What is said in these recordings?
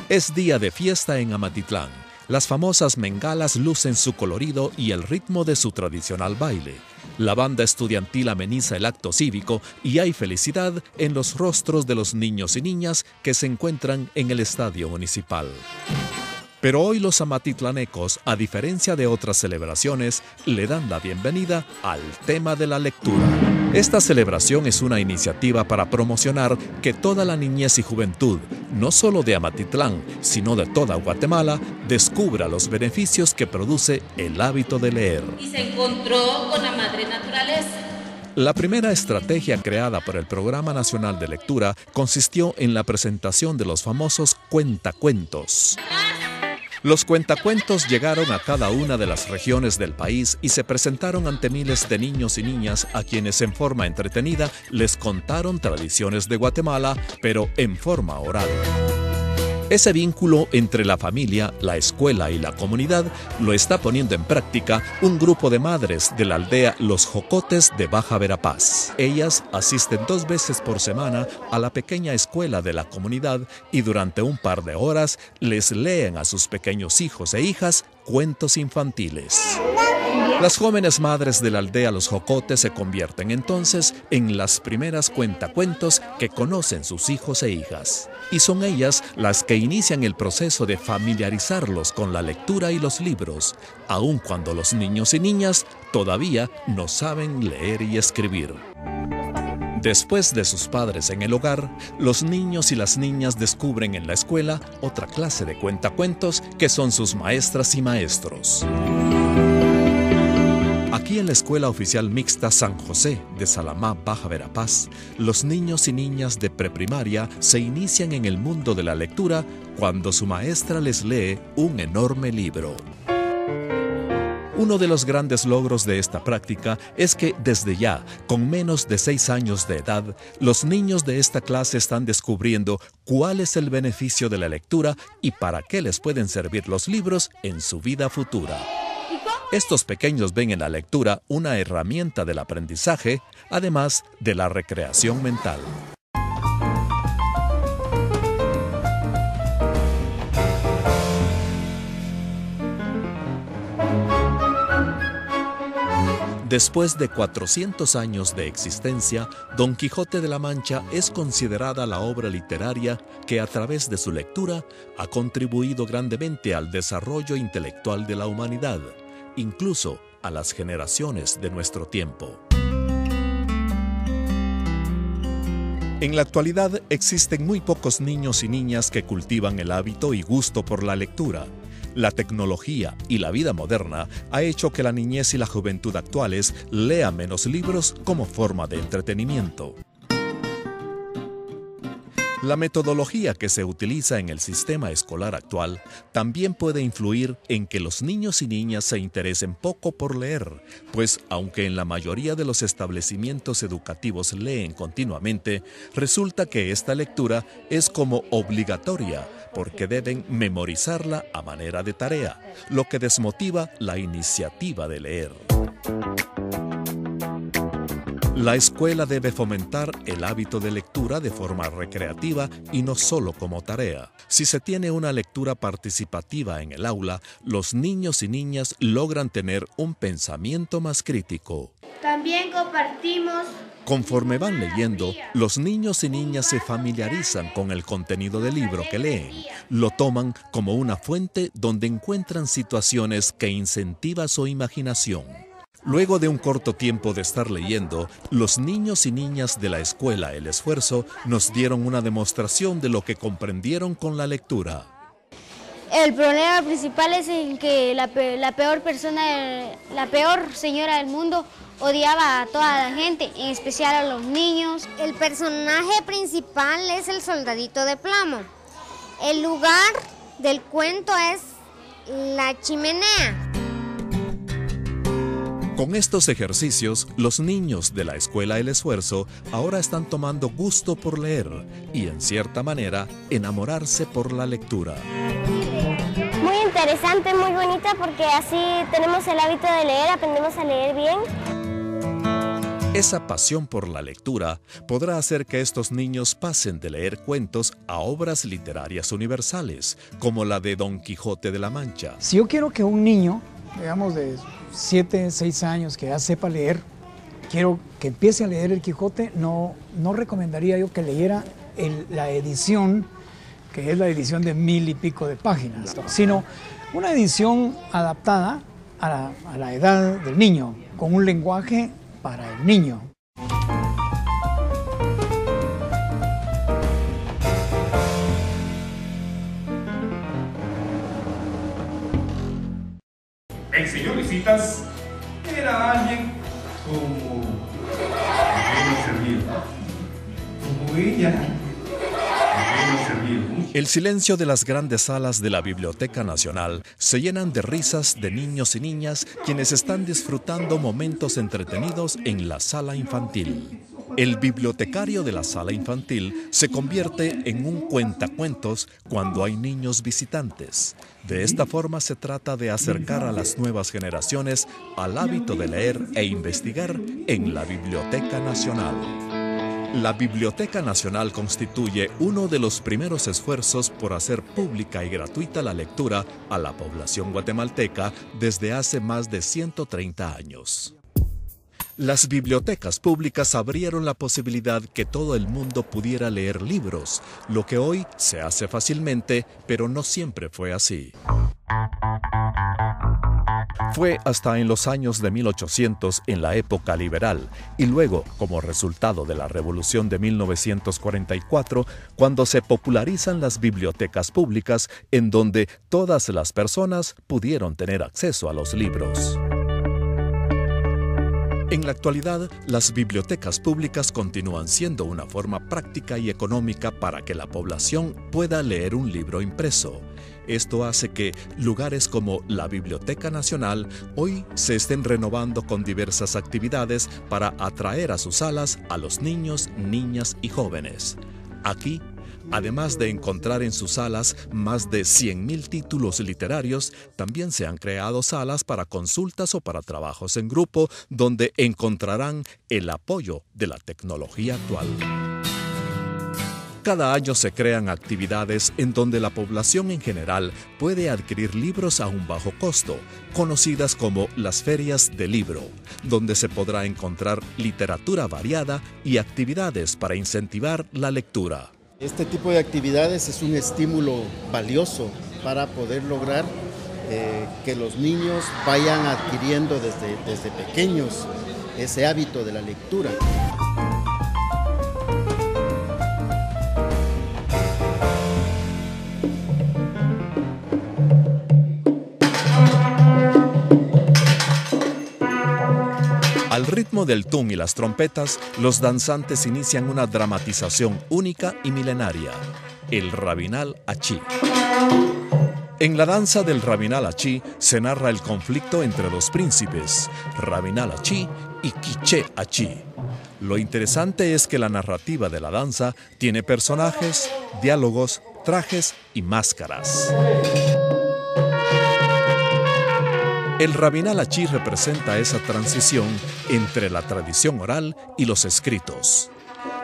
Es día de fiesta en Amatitlán. Las famosas mengalas lucen su colorido y el ritmo de su tradicional baile. La banda estudiantil ameniza el acto cívico y hay felicidad en los rostros de los niños y niñas que se encuentran en el estadio municipal. Pero hoy los amatitlanecos, a diferencia de otras celebraciones, le dan la bienvenida al tema de la lectura. Esta celebración es una iniciativa para promocionar que toda la niñez y juventud, no solo de Amatitlán, sino de toda Guatemala, descubra los beneficios que produce el hábito de leer. Y se encontró con la madre naturaleza. La primera estrategia creada por el Programa Nacional de Lectura consistió en la presentación de los famosos cuentacuentos. Los cuentacuentos llegaron a cada una de las regiones del país y se presentaron ante miles de niños y niñas a quienes en forma entretenida les contaron tradiciones de Guatemala, pero en forma oral. Ese vínculo entre la familia, la escuela y la comunidad lo está poniendo en práctica un grupo de madres de la aldea Los Jocotes de Baja Verapaz. Ellas asisten 2 veces por semana a la pequeña escuela de la comunidad y durante un par de horas les leen a sus pequeños hijos e hijas cuentos infantiles. Las jóvenes madres de la aldea Los Jocotes se convierten entonces en las primeras cuentacuentos que conocen sus hijos e hijas. Y son ellas las que inician el proceso de familiarizarlos con la lectura y los libros, aun cuando los niños y niñas todavía no saben leer y escribir. Después de sus padres en el hogar, los niños y las niñas descubren en la escuela otra clase de cuentacuentos que son sus maestras y maestros. Aquí en la Escuela Oficial Mixta San José de Salamá, Baja Verapaz, los niños y niñas de preprimaria se inician en el mundo de la lectura cuando su maestra les lee un enorme libro. Uno de los grandes logros de esta práctica es que desde ya, con menos de 6 años de edad, los niños de esta clase están descubriendo cuál es el beneficio de la lectura y para qué les pueden servir los libros en su vida futura. Estos pequeños ven en la lectura una herramienta del aprendizaje, además de la recreación mental. Después de 400 años de existencia, Don Quijote de la Mancha es considerada la obra literaria que a través de su lectura ha contribuido grandemente al desarrollo intelectual de la humanidad, incluso a las generaciones de nuestro tiempo. En la actualidad existen muy pocos niños y niñas que cultivan el hábito y gusto por la lectura. La tecnología y la vida moderna ha hecho que la niñez y la juventud actuales lean menos libros como forma de entretenimiento. La metodología que se utiliza en el sistema escolar actual también puede influir en que los niños y niñas se interesen poco por leer, pues aunque en la mayoría de los establecimientos educativos leen continuamente, resulta que esta lectura es como obligatoria, porque deben memorizarla a manera de tarea, lo que desmotiva la iniciativa de leer. La escuela debe fomentar el hábito de lectura de forma recreativa y no solo como tarea. Si se tiene una lectura participativa en el aula, los niños y niñas logran tener un pensamiento más crítico. También compartimos. Conforme van leyendo, los niños y niñas se familiarizan con el contenido del libro que leen. Lo toman como una fuente donde encuentran situaciones que incentivan su imaginación. Luego de un corto tiempo de estar leyendo, los niños y niñas de la escuela El Esfuerzo nos dieron una demostración de lo que comprendieron con la lectura. El problema principal es en que la peor señora del mundo odiaba a toda la gente, en especial a los niños. El personaje principal es el soldadito de plomo. El lugar del cuento es la chimenea. Con estos ejercicios, los niños de la Escuela El Esfuerzo ahora están tomando gusto por leer y, en cierta manera, enamorarse por la lectura. Muy interesante, muy bonita, porque así tenemos el hábito de leer, aprendemos a leer bien. Esa pasión por la lectura podrá hacer que estos niños pasen de leer cuentos a obras literarias universales, como la de Don Quijote de la Mancha. Si yo quiero que un niño, digamos de 7, 6 años, que ya sepa leer, quiero que empiece a leer el Quijote, no recomendaría yo que leyera la edición, que es la edición de 1000 y pico de páginas, sino una edición adaptada a la edad del niño, con un lenguaje para el niño. El señor Lisitas era alguien como ella. El silencio de las grandes salas de la Biblioteca Nacional se llenan de risas de niños y niñas quienes están disfrutando momentos entretenidos en la sala infantil. El bibliotecario de la sala infantil se convierte en un cuentacuentos cuando hay niños visitantes. De esta forma se trata de acercar a las nuevas generaciones al hábito de leer e investigar en la Biblioteca Nacional. La Biblioteca Nacional constituye uno de los primeros esfuerzos por hacer pública y gratuita la lectura a la población guatemalteca desde hace más de 130 años. Las bibliotecas públicas abrieron la posibilidad que todo el mundo pudiera leer libros, lo que hoy se hace fácilmente, pero no siempre fue así. Fue hasta en los años de 1800, en la época liberal, y luego, como resultado de la Revolución de 1944, cuando se popularizan las bibliotecas públicas, en donde todas las personas pudieron tener acceso a los libros. En la actualidad, las bibliotecas públicas continúan siendo una forma práctica y económica para que la población pueda leer un libro impreso. Esto hace que lugares como la Biblioteca Nacional hoy se estén renovando con diversas actividades para atraer a sus salas a los niños, niñas y jóvenes. Aquí, además de encontrar en sus salas más de 100.000 títulos literarios, también se han creado salas para consultas o para trabajos en grupo, donde encontrarán el apoyo de la tecnología actual. Cada año se crean actividades en donde la población en general puede adquirir libros a un bajo costo, conocidas como las ferias de libro, donde se podrá encontrar literatura variada y actividades para incentivar la lectura. Este tipo de actividades es un estímulo valioso para poder lograr que los niños vayan adquiriendo desde pequeños ese hábito de la lectura. Al ritmo del tun y las trompetas, los danzantes inician una dramatización única y milenaria, el Rabinal Achí. En la danza del Rabinal Achí se narra el conflicto entre los príncipes, Rabinal Achí y Quiché Achí. Lo interesante es que la narrativa de la danza tiene personajes, diálogos, trajes y máscaras. El Rabinal Achí representa esa transición entre la tradición oral y los escritos.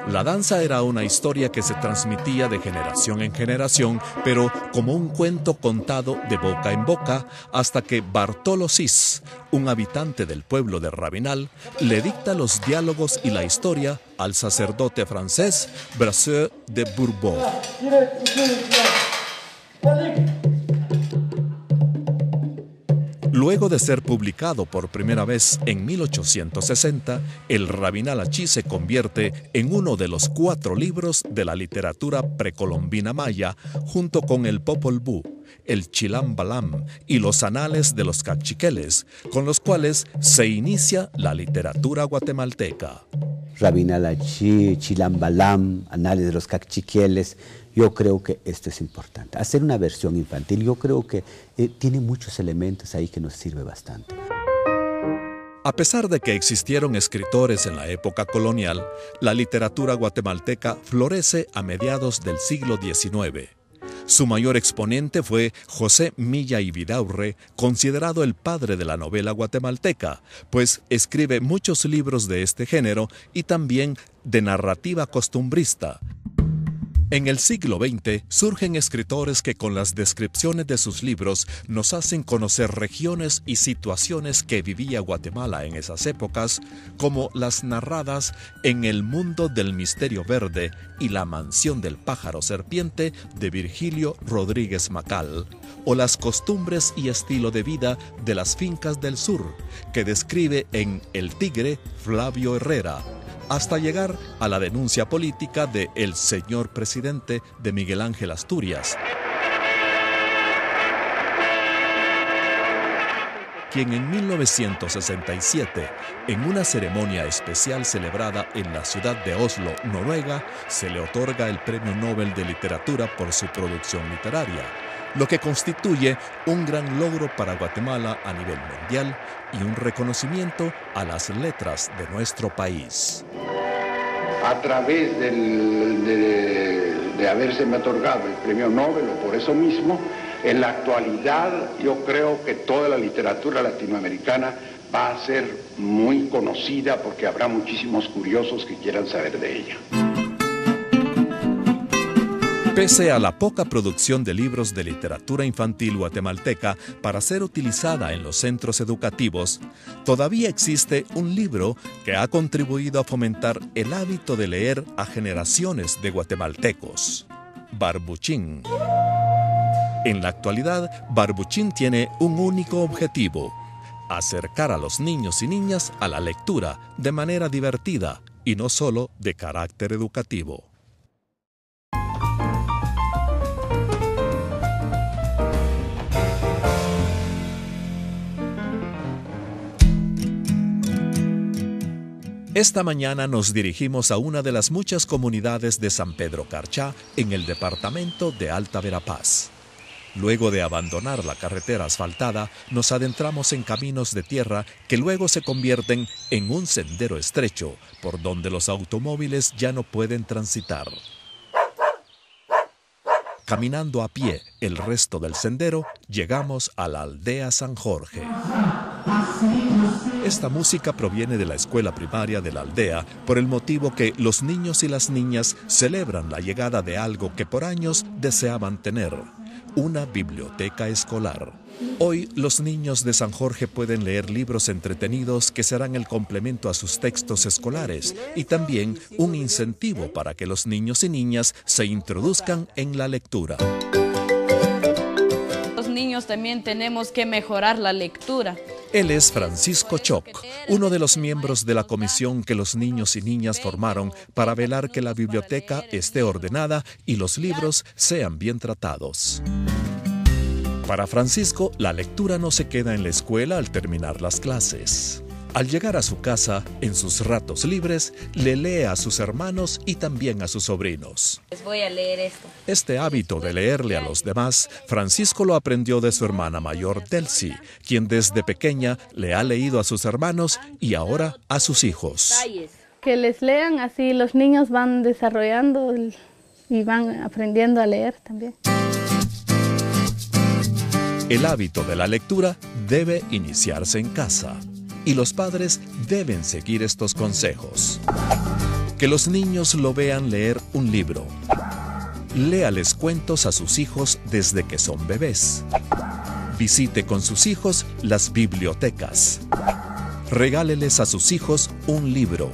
La danza era una historia que se transmitía de generación en generación, pero como un cuento contado de boca en boca, hasta que Bartolo Cis, un habitante del pueblo de Rabinal, le dicta los diálogos y la historia al sacerdote francés Brasseur de Bourbon. Luego de ser publicado por primera vez en 1860, el Rabinal Achí se convierte en uno de los 4 libros de la literatura precolombina maya, junto con el Popol Vuh, el Chilam Balam y los Anales de los Cachiqueles, con los cuales se inicia la literatura guatemalteca. Rabinal Achí, Chilam Balam, Anales de los Cachiqueles. Yo creo que esto es importante. Hacer una versión infantil, yo creo que tiene muchos elementos ahí que nos sirve bastante. A pesar de que existieron escritores en la época colonial, la literatura guatemalteca florece a mediados del siglo XIX. Su mayor exponente fue José Milla y Vidaurre, considerado el padre de la novela guatemalteca, pues escribe muchos libros de este género y también de narrativa costumbrista. En el siglo XX surgen escritores que con las descripciones de sus libros nos hacen conocer regiones y situaciones que vivía Guatemala en esas épocas, como las narradas en El mundo del misterio verde y La mansión del pájaro serpiente de Virgilio Rodríguez Macal, o las costumbres y estilo de vida de las fincas del sur, que describe en El tigre Flavio Herrera, hasta llegar a la denuncia política de El señor presidente de Miguel Ángel Asturias, quien en 1967, en una ceremonia especial celebrada en la ciudad de Oslo, Noruega, se le otorga el Premio Nobel de Literatura por su producción literaria, lo que constituye un gran logro para Guatemala a nivel mundial y un reconocimiento a las letras de nuestro país. A través de habérseme otorgado el Premio Nobel, o por eso mismo, en la actualidad yo creo que toda la literatura latinoamericana va a ser muy conocida porque habrá muchísimos curiosos que quieran saber de ella. Pese a la poca producción de libros de literatura infantil guatemalteca para ser utilizada en los centros educativos, todavía existe un libro que ha contribuido a fomentar el hábito de leer a generaciones de guatemaltecos: Barbuchín. En la actualidad, Barbuchín tiene un único objetivo: acercar a los niños y niñas a la lectura de manera divertida y no solo de carácter educativo. Esta mañana nos dirigimos a una de las muchas comunidades de San Pedro Carchá, en el departamento de Alta Verapaz. Luego de abandonar la carretera asfaltada, nos adentramos en caminos de tierra que luego se convierten en un sendero estrecho, por donde los automóviles ya no pueden transitar. Caminando a pie el resto del sendero, llegamos a la aldea San Jorge. Esta música proviene de la escuela primaria de la aldea por el motivo que los niños y las niñas celebran la llegada de algo que por años deseaban tener: una biblioteca escolar. Hoy los niños de San Jorge pueden leer libros entretenidos que serán el complemento a sus textos escolares y también un incentivo para que los niños y niñas se introduzcan en la lectura. Los niños también tenemos que mejorar la lectura. Él es Francisco Choc, uno de los miembros de la comisión que los niños y niñas formaron para velar que la biblioteca esté ordenada y los libros sean bien tratados. Para Francisco, la lectura no se queda en la escuela al terminar las clases. Al llegar a su casa, en sus ratos libres, le lee a sus hermanos y también a sus sobrinos. Les voy a leer esto. Este hábito de leerle a los demás, Francisco lo aprendió de su hermana mayor, Delcy, quien desde pequeña le ha leído a sus hermanos y ahora a sus hijos. Que les lean, así los niños van desarrollando y van aprendiendo a leer también. El hábito de la lectura debe iniciarse en casa. Y los padres deben seguir estos consejos. Que los niños lo vean leer un libro. Léales cuentos a sus hijos desde que son bebés. Visite con sus hijos las bibliotecas. Regáleles a sus hijos un libro.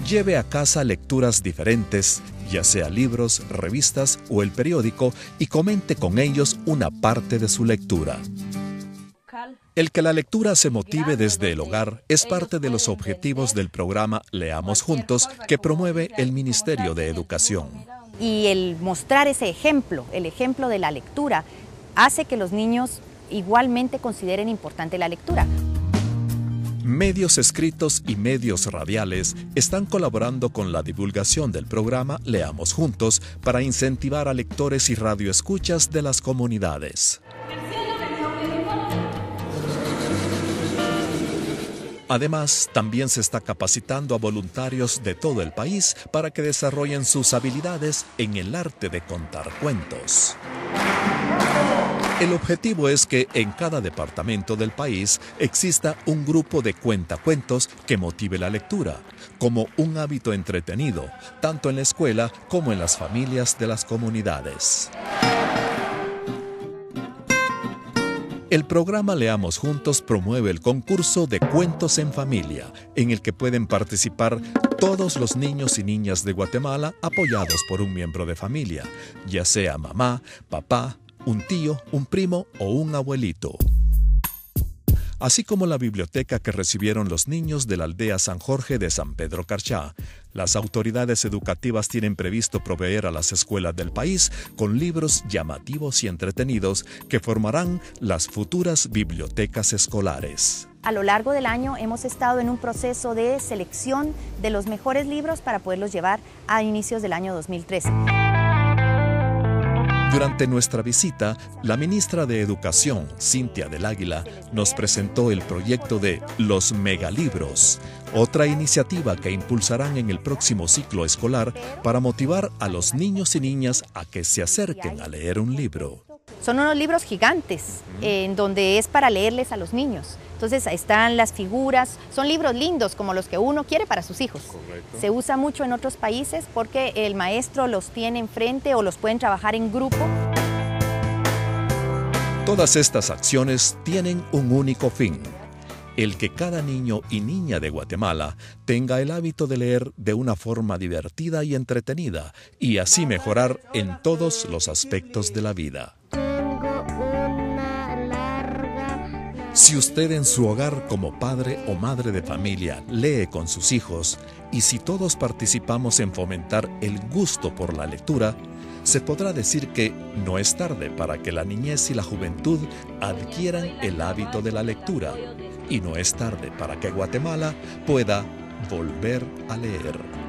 Lleve a casa lecturas diferentes, ya sea libros, revistas o el periódico, y comente con ellos una parte de su lectura. El que la lectura se motive desde el hogar es parte de los objetivos del programa Leamos Juntos que promueve el Ministerio de Educación. Y el mostrar ese ejemplo, el ejemplo de la lectura, hace que los niños igualmente consideren importante la lectura. Medios escritos y medios radiales están colaborando con la divulgación del programa Leamos Juntos para incentivar a lectores y radioescuchas de las comunidades. Además, también se está capacitando a voluntarios de todo el país para que desarrollen sus habilidades en el arte de contar cuentos. El objetivo es que en cada departamento del país exista un grupo de cuentacuentos que motive la lectura, como un hábito entretenido, tanto en la escuela como en las familias de las comunidades. El programa Leamos Juntos promueve el concurso de Cuentos en Familia, en el que pueden participar todos los niños y niñas de Guatemala apoyados por un miembro de familia, ya sea mamá, papá, un tío, un primo o un abuelito. Así como la biblioteca que recibieron los niños de la aldea San Jorge de San Pedro Carchá, las autoridades educativas tienen previsto proveer a las escuelas del país con libros llamativos y entretenidos que formarán las futuras bibliotecas escolares. A lo largo del año hemos estado en un proceso de selección de los mejores libros para poderlos llevar a inicios del año 2013. Durante nuestra visita, la ministra de Educación, Cintia del Águila, nos presentó el proyecto de Los Megalibros, otra iniciativa que impulsarán en el próximo ciclo escolar para motivar a los niños y niñas a que se acerquen a leer un libro. Son unos libros gigantes, en donde es para leerles a los niños. Entonces están las figuras, son libros lindos como los que uno quiere para sus hijos. Correcto. Se usa mucho en otros países porque el maestro los tiene enfrente o los pueden trabajar en grupo. Todas estas acciones tienen un único fin: el que cada niño y niña de Guatemala tenga el hábito de leer de una forma divertida y entretenida, y así mejorar en todos los aspectos de la vida. Si usted en su hogar como padre o madre de familia lee con sus hijos, y si todos participamos en fomentar el gusto por la lectura, se podrá decir que no es tarde para que la niñez y la juventud adquieran el hábito de la lectura, y no es tarde para que Guatemala pueda volver a leer.